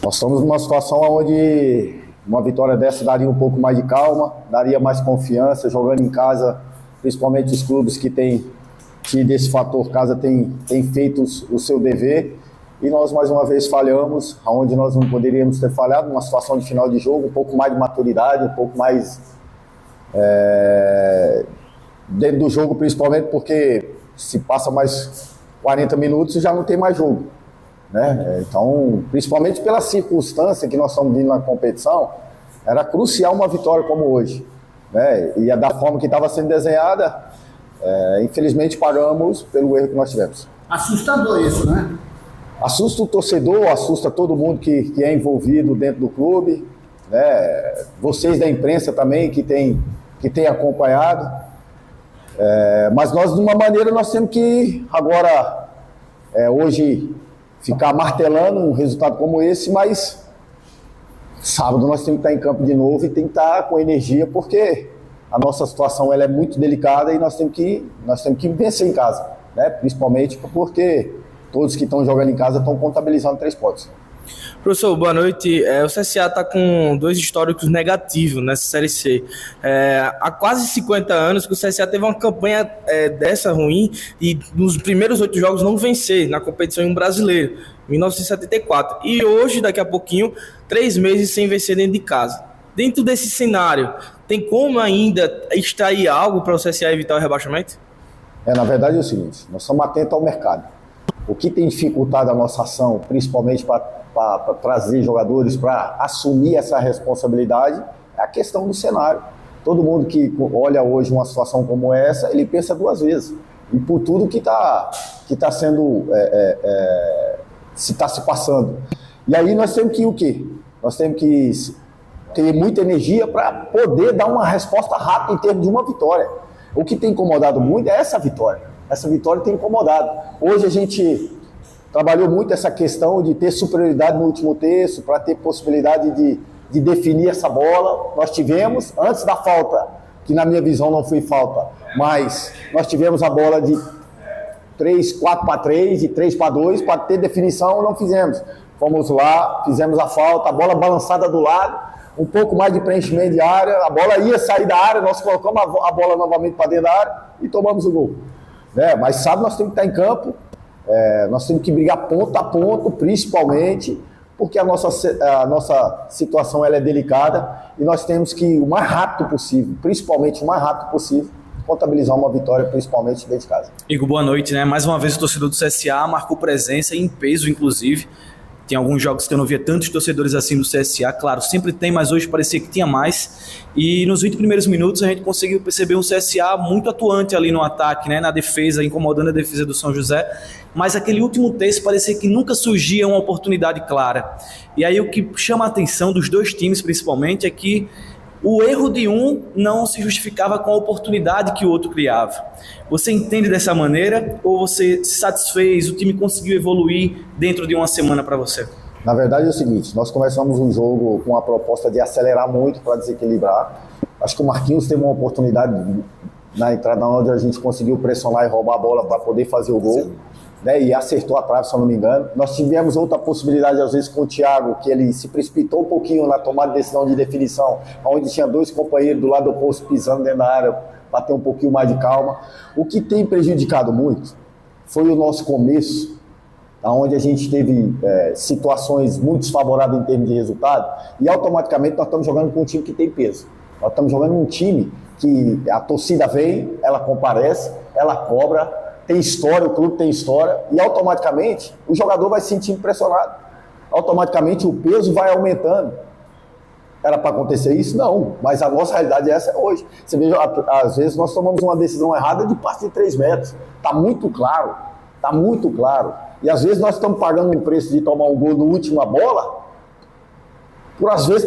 Nós estamos numa situação onde uma vitória dessa daria um pouco mais de calma, daria mais confiança, jogando em casa, principalmente os clubes que têm tido esse fator casa, têm feito o seu dever. E nós mais uma vez falhamos, onde nós não poderíamos ter falhado, numa situação de final de jogo, um pouco mais de maturidade, um pouco mais dentro do jogo, principalmente porque se passa mais 40 minutos já não tem mais jogo, né? Então, principalmente pela circunstância que nós estamos vindo na competição, era crucial uma vitória como hoje, né? E da forma que estava sendo desenhada, infelizmente pagamos pelo erro que nós tivemos. Assustador isso, né? Assusta o torcedor, assusta todo mundo que é envolvido dentro do clube, né? Vocês da imprensa também que tem acompanhado. Mas nós, de uma maneira, nós temos que agora, hoje, ficar martelando um resultado como esse, mas sábado nós temos que estar em campo de novo e tem que estar com energia, porque a nossa situação ela é muito delicada e nós temos que vencer em casa, né? Principalmente porque todos que estão jogando em casa estão contabilizando 3 pontos. Professor, boa noite. O CSA está com 2 históricos negativos nessa Série C. Há quase 50 anos que o CSA teve uma campanha dessa ruim e nos primeiros 8 jogos não vencer na competição em um brasileiro, em 1974. E hoje, daqui a pouquinho, 3 meses sem vencer dentro de casa. Dentro desse cenário, tem como ainda extrair algo para o CSA evitar o rebaixamento? Na verdade é o seguinte, nós estamos atentos ao mercado. O que tem dificultado a nossa ação, principalmente para trazer jogadores para assumir essa responsabilidade, é a questão do cenário. Todo mundo que olha hoje uma situação como essa, ele pensa 2 vezes. E por tudo que está sendo, se passando. E aí nós temos que o quê? Nós temos que ter muita energia para poder dar uma resposta rápida em termos de uma vitória. O que tem incomodado muito é essa vitória. Essa vitória tem incomodado. Hoje a gente trabalhou muito essa questão de ter superioridade no último terço, para ter possibilidade de definir essa bola. Nós tivemos, antes da falta, que na minha visão não foi falta, mas nós tivemos a bola de 4-3, de 3-2, para ter definição, não fizemos. Fomos lá, fizemos a falta, a bola balançada do lado, um pouco mais de preenchimento de área, a bola ia sair da área, nós colocamos a bola novamente para dentro da área e tomamos o gol. Mas sábado nós temos que estar em campo, nós temos que brigar ponto a ponto, principalmente, porque a nossa situação ela é delicada e nós temos que, o mais rápido possível, principalmente o mais rápido possível, contabilizar uma vitória, principalmente dentro de casa. Igor, boa noite, né? Mais uma vez o torcedor do CSA marcou presença em peso, inclusive. Tem alguns jogos que eu não via tantos torcedores assim do CSA, claro, sempre tem, mas hoje parecia que tinha mais. E nos 20 primeiros minutos a gente conseguiu perceber um CSA muito atuante ali no ataque, né, na defesa, incomodando a defesa do São José. Mas aquele último terço parecia que nunca surgia uma oportunidade clara. E aí o que chama a atenção dos 2 times, principalmente, é que o erro de um não se justificava com a oportunidade que o outro criava. Você entende dessa maneira ou você se satisfez, o time conseguiu evoluir dentro de uma semana para você? Na verdade é o seguinte, nós começamos um jogo com a proposta de acelerar muito para desequilibrar. Acho que o Marquinhos teve uma oportunidade na entrada onde a gente conseguiu pressionar e roubar a bola para poder fazer o gol. Né, e acertou a trave, se eu não me engano. Nós tivemos outra possibilidade, às vezes, com o Thiago, que ele se precipitou um pouquinho na tomada de decisão de definição, onde tinha 2 companheiros do lado do posto pisando dentro da área, para ter um pouquinho mais de calma. O que tem prejudicado muito foi o nosso começo, onde a gente teve situações muito desfavoráveis em termos de resultado, e automaticamente nós estamos jogando com um time que tem peso. Nós estamos jogando um time que a torcida vem, ela comparece, ela cobra, tem história, o clube tem história, e automaticamente o jogador vai se sentir pressionado. Automaticamente o peso vai aumentando. Era para acontecer isso? Não, mas a nossa realidade essa hoje. Você vê, às vezes nós tomamos uma decisão errada de passe de 3 metros. Está muito claro, está muito claro. E às vezes nós estamos pagando um preço de tomar um gol na última bola, por às vezes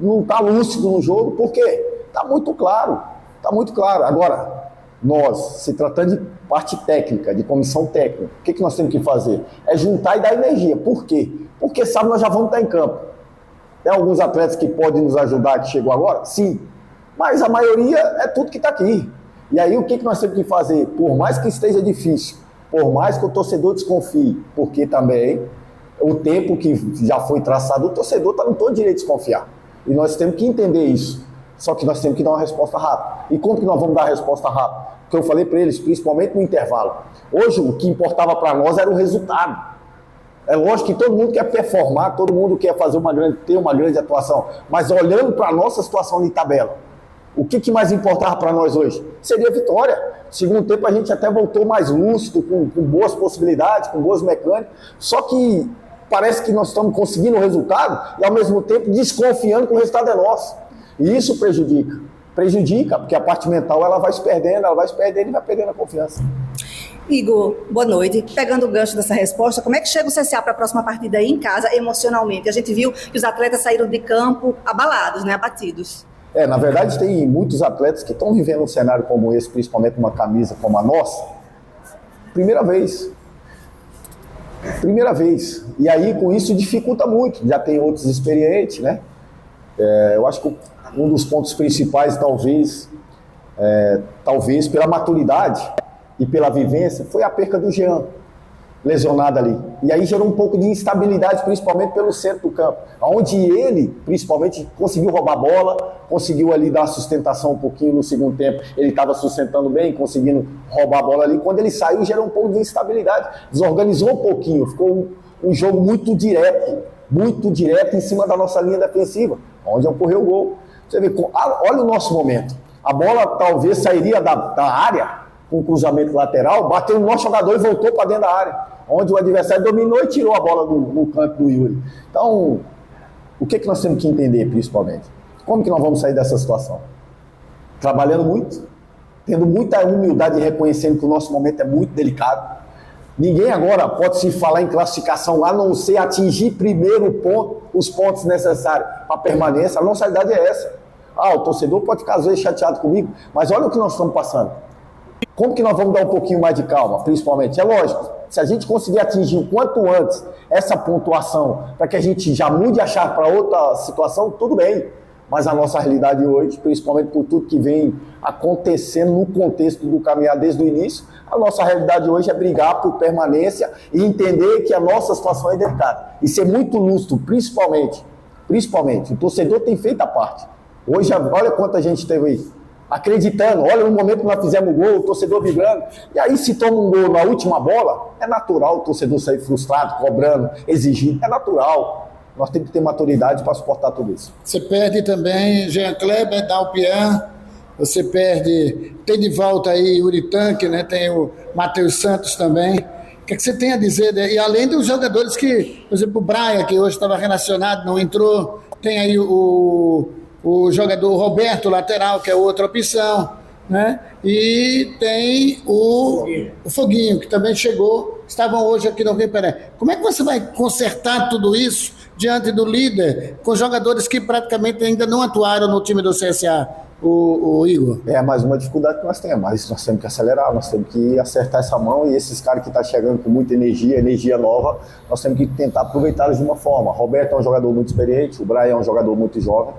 não está lúcido no jogo, por quê? Está muito claro, está muito claro. Agora, nós, se tratando de parte técnica, de comissão técnica, o que nós temos que fazer? É juntar e dar energia. Por quê? Porque sábado nós já vamos estar em campo. Tem alguns atletas que podem nos ajudar, que chegou agora? Sim. Mas a maioria é tudo que está aqui. E aí o que nós temos que fazer? Por mais que esteja difícil, por mais que o torcedor desconfie, porque também o tempo que já foi traçado, o torcedor está no todo direito de desconfiar. E nós temos que entender isso. Só que nós temos que dar uma resposta rápida. E como que nós vamos dar a resposta rápida? Porque eu falei para eles, principalmente no intervalo. Hoje, o que importava para nós era o resultado. É lógico que todo mundo quer performar, todo mundo quer ter uma grande atuação. Mas olhando para a nossa situação de tabela, o que mais importava para nós hoje? Seria a vitória. Segundo tempo, a gente até voltou mais lúcido, com boas possibilidades, com boas mecânicas. Só que parece que nós estamos conseguindo o resultado e, ao mesmo tempo, desconfiando que o resultado é nosso. E isso prejudica. Prejudica, porque a parte mental ela vai se perdendo e vai perdendo a confiança. Igor, boa noite. Pegando o gancho dessa resposta, como é que chega o CSA para a próxima partida aí em casa, emocionalmente? A gente viu que os atletas saíram de campo abalados, né, abatidos. Na verdade, tem muitos atletas que estão vivendo um cenário como esse, principalmente uma camisa como a nossa, primeira vez. E aí, com isso, dificulta muito. Já tem outros experientes, né? Eu acho que um dos pontos principais, talvez pela maturidade e pela vivência, foi a perca do Jean, lesionado ali. E aí gerou um pouco de instabilidade, principalmente pelo centro do campo, onde ele, principalmente, conseguiu roubar a bola, conseguiu ali dar sustentação um pouquinho no segundo tempo, ele estava sustentando bem, conseguindo roubar a bola ali. Quando ele saiu, gerou um pouco de instabilidade, desorganizou um pouquinho, ficou um jogo muito direto em cima da nossa linha defensiva, onde ocorreu o gol. Você vê, olha o nosso momento. A bola talvez sairia da área com o cruzamento lateral, bateu no nosso jogador e voltou para dentro da área, onde o adversário dominou e tirou a bola no canto do Yuri. Então, o que nós temos que entender, principalmente? Como que nós vamos sair dessa situação? Trabalhando muito, tendo muita humildade e reconhecendo que o nosso momento é muito delicado. Ninguém agora pode se falar em classificação, a não ser atingir primeiro os pontos necessários para a permanência. A nossa realidade é essa. O torcedor pode ficar às vezes chateado comigo, mas olha o que nós estamos passando. Como que nós vamos dar um pouquinho mais de calma, principalmente? É lógico, se a gente conseguir atingir o quanto antes essa pontuação, para que a gente já mude a chave para outra situação, tudo bem. Mas a nossa realidade hoje, principalmente por tudo que vem acontecendo no contexto do caminhar desde o início, a nossa realidade hoje é brigar por permanência e entender que a nossa situação é delicada. E ser muito lúcido, principalmente, o torcedor tem feito a parte. Hoje, olha quanta gente teve aí. Acreditando, olha no momento que nós fizemos o gol, o torcedor vibrando, e aí se toma um gol na última bola, é natural o torcedor sair frustrado, cobrando, exigindo, é natural. Nós temos que ter maturidade para suportar tudo isso. Você perde também Jean Kleber, Dalpian, você perde, tem de volta aí o Yuri Tanque, né? Tem o Matheus Santos também. O que você tem a dizer? E além dos jogadores que, por exemplo, o Braia, que hoje estava relacionado, não entrou, tem aí o jogador Roberto, lateral, que é outra opção, né? E tem o Foguinho, que também chegou, estavam hoje aqui no Rio Peré. Como é que você vai consertar tudo isso diante do líder, com jogadores que praticamente ainda não atuaram no time do CSA, o Igor? É mais uma dificuldade que nós temos, mas nós temos que acelerar, nós temos que acertar essa mão, e esses caras que estão chegando com muita energia nova, nós temos que tentar aproveitá-los de uma forma. Roberto é um jogador muito experiente, o Brian é um jogador muito jovem,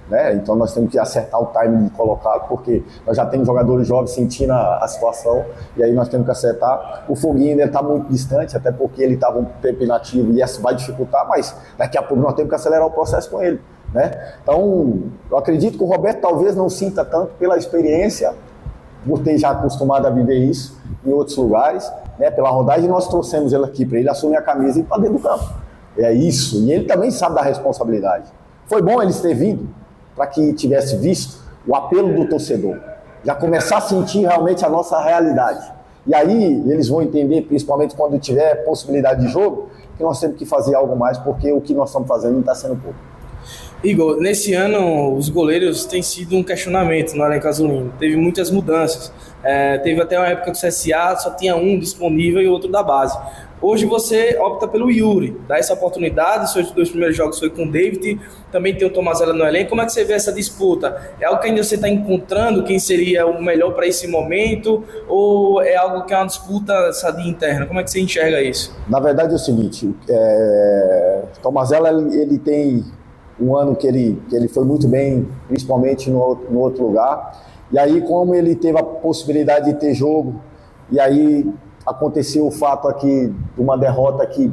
né? Então nós temos que acertar o time de colocá-lo, porque nós já temos jogadores jovens sentindo a situação, e aí nós temos que acertar. O Foguinho ainda está muito distante, até porque ele estava um tempo inativo e isso vai dificultar, mas daqui a pouco nós temos que acelerar o processo com ele, né? Então eu acredito que o Roberto talvez não sinta tanto pela experiência, por ter já acostumado a viver isso em outros lugares, né? Pela rodagem nós trouxemos ele aqui para ele assumir a camisa e ir para dentro do campo. É isso, e ele também sabe da responsabilidade. Foi bom ele ter vindo, para que tivesse visto o apelo do torcedor, já começar a sentir realmente a nossa realidade. E aí eles vão entender, principalmente quando tiver possibilidade de jogo, que nós temos que fazer algo mais, porque o que nós estamos fazendo não está sendo pouco. Igor, nesse ano os goleiros têm sido um questionamento no elenco azulino. Teve muitas mudanças. Teve até uma época que o CSA só tinha um disponível e outro da base. Hoje você opta pelo Yuri, dá essa oportunidade. Os seus 2 primeiros jogos foi com o David, também tem o Tomazella no elenco. Como é que você vê essa disputa? É algo que ainda você está encontrando quem seria o melhor para esse momento, ou é algo que é uma disputa sadia interna? Como é que você enxerga isso? Na verdade é o seguinte, o Tomazella ele tem um ano que ele foi muito bem, principalmente no outro lugar, e aí como ele teve a possibilidade de ter jogo, e aí aconteceu o fato aqui de uma derrota que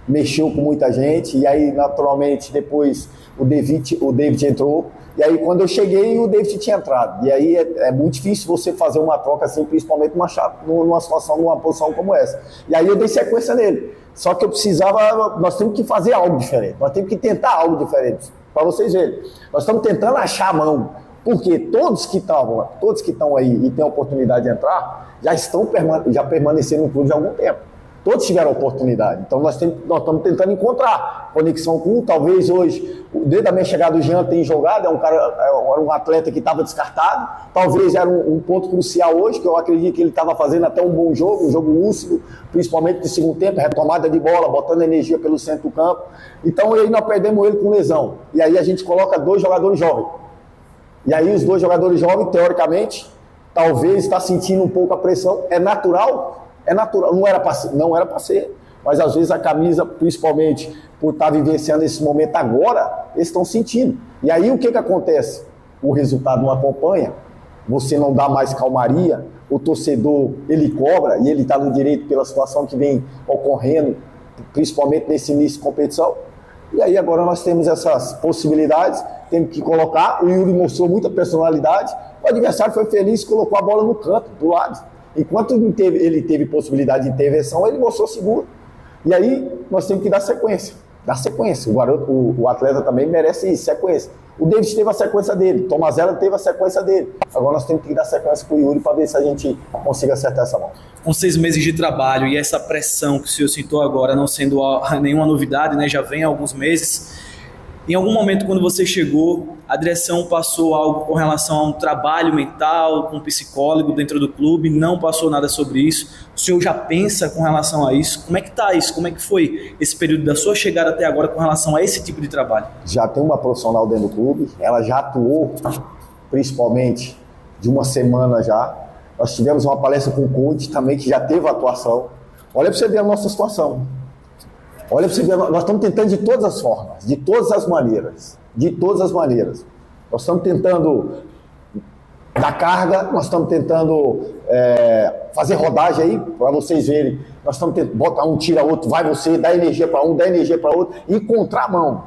mexeu com muita gente, e aí naturalmente depois o David entrou, e aí quando eu cheguei o David tinha entrado, e aí é muito difícil você fazer uma troca assim, principalmente numa situação, numa posição como essa, e aí eu dei sequência nele, só que eu precisava, nós temos que fazer algo diferente, nós temos que tentar algo diferente, para vocês verem, nós estamos tentando achar a mão, porque todos que estão aí e têm a oportunidade de entrar, já permaneceram no clube há algum tempo. Todos tiveram oportunidade. Então nós estamos tentando encontrar conexão com talvez hoje, desde a minha chegada, o Jean tem jogado, era um atleta que estava descartado, talvez era um ponto crucial hoje, que eu acredito que ele estava fazendo até um bom jogo, um jogo lúcido, principalmente no segundo tempo, retomada de bola, botando energia pelo centro do campo. Então aí nós perdemos ele com lesão. E aí a gente coloca 2 jogadores jovens. E aí os 2 jogadores jovens, teoricamente, talvez está sentindo um pouco a pressão. É natural, não era para ser, mas às vezes a camisa, principalmente por estar vivenciando esse momento agora, eles estão sentindo. E aí o que acontece? O resultado não acompanha, você não dá mais calmaria, o torcedor ele cobra, e ele está no direito pela situação que vem ocorrendo, principalmente nesse início de competição. E aí agora nós temos essas possibilidades, temos que colocar, o Yuri mostrou muita personalidade, o adversário foi feliz e colocou a bola no canto, do lado. Enquanto ele teve possibilidade de intervenção, ele mostrou seguro. E aí nós temos que dar sequência. O atleta também merece sequência. O David teve a sequência dele, Tomazella teve a sequência dele. Agora nós temos que dar sequência para o Yuri para ver se a gente consiga acertar essa mão. Com 6 meses de trabalho e essa pressão que o senhor citou agora, não sendo nenhuma novidade, né, já vem há alguns meses, em algum momento quando você chegou, a direção passou algo com relação a um trabalho mental, com um psicólogo dentro do clube, não passou nada sobre isso, o senhor já pensa com relação a isso? Como é que está isso? Como é que foi esse período da sua chegada até agora com relação a esse tipo de trabalho? Já tem uma profissional dentro do clube, ela já atuou, principalmente de uma semana já. Nós tivemos uma palestra com o coach também, que já teve atuação. Olha para você ver a nossa situação. Olha para você ver, nós estamos tentando de todas as formas, de todas as maneiras. Nós estamos tentando dar carga, nós estamos tentando fazer rodagem aí, para vocês verem. Nós estamos tentando botar um, tira outro, vai você, dá energia para um, dá energia para outro, e encontrar a mão.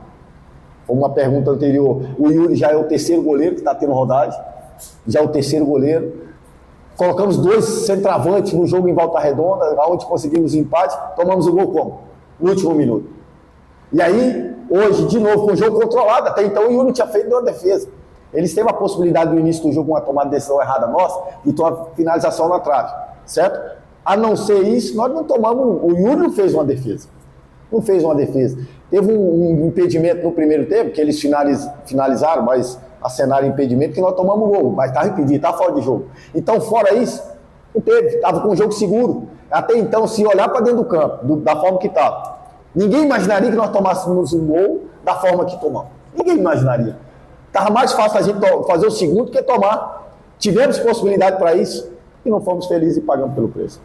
Como uma pergunta anterior, o Yuri já é o 3º goleiro que está tendo rodagem, já é o 3º goleiro. Colocamos 2 centroavantes no jogo em Volta Redonda, onde conseguimos empate, tomamos o gol como? No último minuto. E aí, hoje, de novo, com o jogo controlado, até então o Yuri tinha feito uma defesa. Eles teve a possibilidade no início do jogo, uma tomada de decisão errada nossa, e uma finalização na trave, certo? A não ser isso, nós não tomamos, o Yuri não fez uma defesa. Teve um impedimento no primeiro tempo, que eles finalizaram, mas acenaram impedimento, que nós tomamos o gol, mas estava impedido, estava fora de jogo. Então, fora isso, não teve, estava com o jogo seguro. Até então, se olhar para dentro do campo, da forma que estava, ninguém imaginaria que nós tomássemos um gol da forma que tomamos. Ninguém imaginaria. Estava mais fácil a gente fazer o segundo do que tomar. Tivemos possibilidade para isso e não fomos felizes e pagamos pelo preço.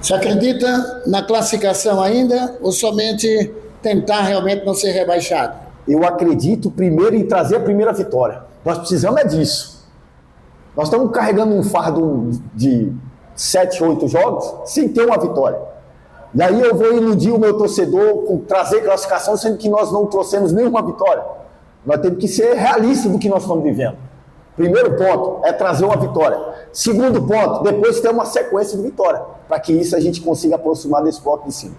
Você acredita na classificação ainda ou somente tentar realmente não ser rebaixado? Eu acredito primeiro em trazer a primeira vitória. Nós precisamos disso. Nós estamos carregando um fardo de 7, 8 jogos sem ter uma vitória. E aí eu vou iludir o meu torcedor com trazer classificação, sendo que nós não trouxemos nenhuma vitória. Nós temos que ser realistas do que nós estamos vivendo. Primeiro ponto é trazer uma vitória. Segundo ponto, depois ter uma sequência de vitória, para que isso a gente consiga aproximar desse bloco de cima.